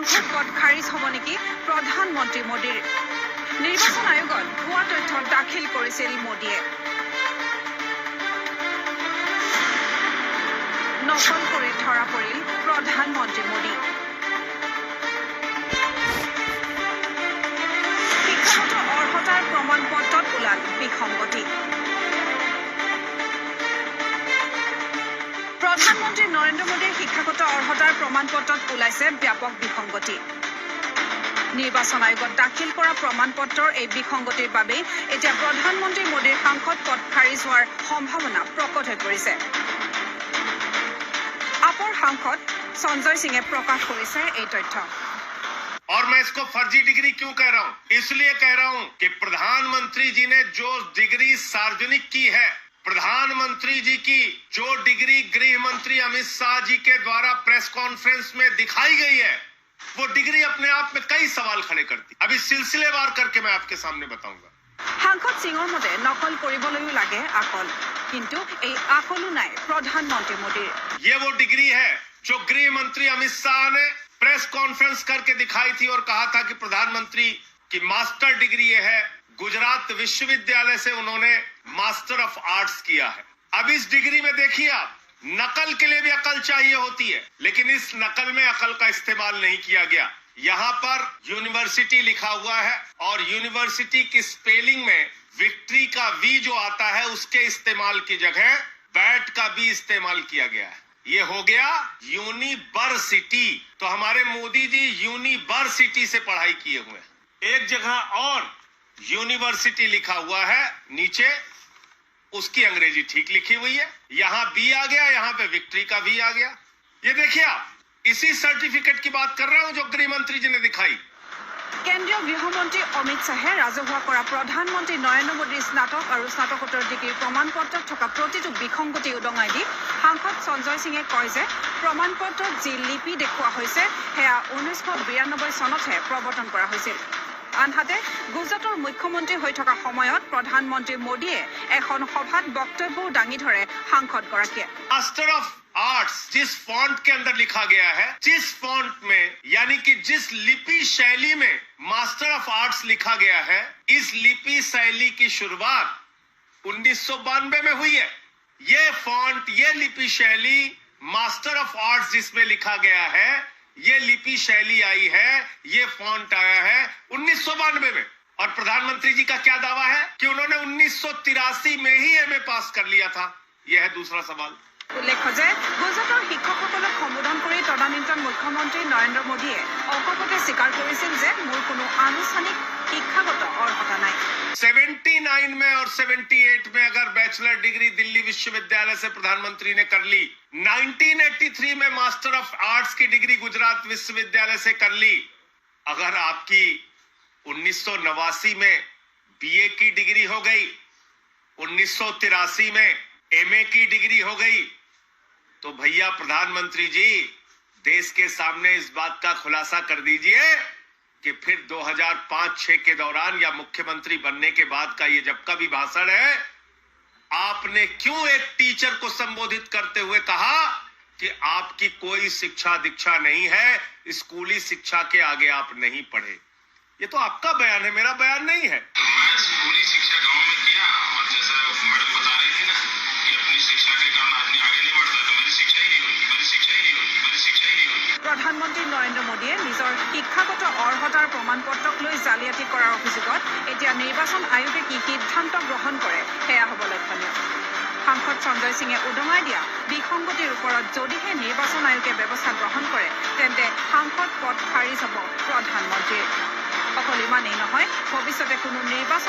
সাংসদ পদ খাৰিজ হ'ব নেকি প্ৰধানমন্ত্ৰী মোদীৰ নিৰ্বাচন আয়োগত ভুৱা তথ্য দাখিল কৰিছিল মোদীয়ে নকল কৰি ধৰা পৰিল প্ৰধানমন্ত্ৰী মোদী শিক্ষাগত অৰ্হতাৰ প্ৰমাণপত্ৰত ওলাল বিসংগতি প্ৰধানমন্ত্ৰী নৰেন্দ্ৰ মোদীৰ শিক্ষাগত অৰ্হতাৰ প্ৰমাণপত্ৰত ওলাইছে ব্যাপক বিসংগতি নিৰ্বাচন আয়োগত দাখিল কৰা প্ৰমাণপত্ৰৰ এই বিসংগতিৰ বাবে এতিয়া প্ৰধানমন্ত্ৰী মোদীৰ সাংসদ পদ খাৰিজ হোৱাৰ সম্ভাৱনা প্ৰকট হৈ পৰিছে আপৰ সাংসদ সঞ্জয় সিঙে প্ৰকাশ কৰিছে এই তথ্য और मैं इसको फर्जी डिग्री क्यों कह रहा हूं इसलिए कह रहा हूं कि प्रधानमंत्री जी ने जो डिग्री सार्वजनिक की है प्रधानमंत्री जी की जो डिग्री गृह मंत्री अमित शाह जी के द्वारा प्रेस कॉन्फ्रेंस में दिखाई गई है वो डिग्री अपने आप में कई सवाल खड़े करती अभी सिलसिलेवार करके मैं आपके सामने बताऊंगा সাংসদ সিঙৰ মতে নকল কৰিবলৈও লাগে আকল কিন্তু এই আকলো নাই প্ৰধানমন্ত্ৰী মোদীৰ ये वो डिग्री है जो गृह मंत्री अमित शाह ने प्रेस कॉन्फ्रेंस करके दिखाई थी और कहा था कि प्रधानमंत्री की मास्टर डिग्री ये है गुजरात विश्वविद्यालय से उन्होंने मास्टर ऑफ आर्ट्स किया है अब इस डिग्री में देखिए आप नकल के लिए भी अकल चाहिए होती है लेकिन इस नकल में अकल का इस्तेमाल नहीं किया गया यहाँ पर यूनिवर्सिटी लिखा हुआ है और यूनिवर्सिटी की स्पेलिंग में विक्ट्री का वी जो आता है उसके इस्तेमाल की जगह बैट का भी इस्तेमाल किया गया है ये हो गया यूनिवर्सिटी तो हमारे मोदी जी यूनिवर्सिटी से पढ़ाई किए हुए हैं एक जगह और यूनिवर्सिटी लिखा हुआ है नीचे उसकी अंग्रेजी ठीक लिखी हुई है यहाँ बी आ गया यहाँ पे विक्ट्री का वी आ गया ये देखिए आप इसी सर्टिफिकेट की बात कर रहा हूं जो गृह मंत्री जी ने दिखाई কেন্দ্ৰীয় গৃহমন্ত্ৰী অমিত শাহে ৰাজহুৱা কৰা প্ৰধানমন্ত্ৰী নৰেন্দ্ৰ মোদীৰ স্নাতক আৰু স্নাতকোত্তৰ ডিগ্ৰীৰ প্ৰমাণপত্ৰত থকা প্ৰতিটো বিসংগতি উদঙাই দি সাংসদ সঞ্জয় সিঙে কয় যে প্ৰমাণপত্ৰত যি লিপি দেখুওৱা হৈছে সেয়া 1992 চনতহে প্ৰৱৰ্তন কৰা হৈছিল আনহাতে গুজৰাটৰ মুখ্যমন্ত্ৰী হৈ থকা সময়ত প্ৰধানমন্ত্ৰী মোদীয়ে এখন সভাত বক্তব্যও দাঙি ধৰে সাংসদগৰাকীয়ে मास्टर ऑफ आर्ट्स जिस फॉन्ट के अंदर लिखा गया है जिस फॉन्ट में यानी कि जिस लिपि शैली में मास्टर ऑफ आर्ट्स लिखा गया है इस लिपि शैली की शुरुआत 1992 में हुई है ये फॉन्ट ये लिपि शैली मास्टर ऑफ आर्ट्स जिसमें लिखा गया है ये लिपि शैली आई है ये फॉन्ट आया है 1992 में और प्रधानमंत्री जी का क्या दावा है कि उन्होंने 1983 में ही एमए पास कर लिया था यह है दूसरा सवाल উল্লেখ্য যে গুজৰাটৰ শিক্ষকসকলক সম্বোধন কৰি তদানীন্তন মুখ্যমন্ত্ৰী নৰেন্দ্ৰ মোদীয়ে অকপতে স্বীকাৰ কৰিছিল যে মোৰ কোনো আনুষ্ঠানিক শিক্ষাগত অৰ্হতা নাই 79 में और 78 में अगर बैचलर डिग्री दिल्ली विश्वविद्यालय से प्रधानमंत्री ने कर ली 1983 में मास्टर ऑफ आर्ट्स की डिग्री गुजरात विश्वविद्यालय से कर ली अगर आपकी 1989 में बीए की डिग्री हो गई 1983 में एमए की डिग्री हो गई तो भैया प्रधानमंत्री जी देश के सामने इस बात का खुलासा कर दीजिए कि फिर 2005-6 के दौरान या मुख्यमंत्री बनने के बाद का ये जब का भी भाषण है आपने क्यों एक टीचर को संबोधित करते हुए कहा कि आपकी कोई शिक्षा दीक्षा नहीं है स्कूली शिक्षा के आगे आप नहीं पढ़े ये तो आपका बयान है मेरा बयान नहीं है स्कूली शिक्षा गांव में किया और जैसा मैडम बता रही थी ना कि अपनी शिक्षा के कारण आदमी आगे नहीं बढ़ता तो मेरी शिक्षा ही नहीं होगी প্ৰধানমন্ত্ৰী নৰেন্দ্ৰ মোদীয়ে নিজৰ শিক্ষাগত অৰ্হতাৰ প্ৰমাণপত্ৰক লৈ জালিয়াতি কৰাৰ অভিযোগত এতিয়া নিৰ্বাচন আয়োগে কি সিদ্ধান্ত গ্ৰহণ কৰে সেয়া হ'ব লক্ষণীয় সাংসদ সঞ্জয় সিঙে উদঙাই দিয়া বিসংগতিৰ ওপৰত যদিহে নিৰ্বাচন আয়োগে ব্যৱস্থা গ্ৰহণ কৰে তেন্তে সাংসদ পদ খাৰিজ হ'ব প্ৰধানমন্ত্ৰীৰ অকল ইমানেই নহয় ভৱিষ্যতে কোনো নিৰ্বাচন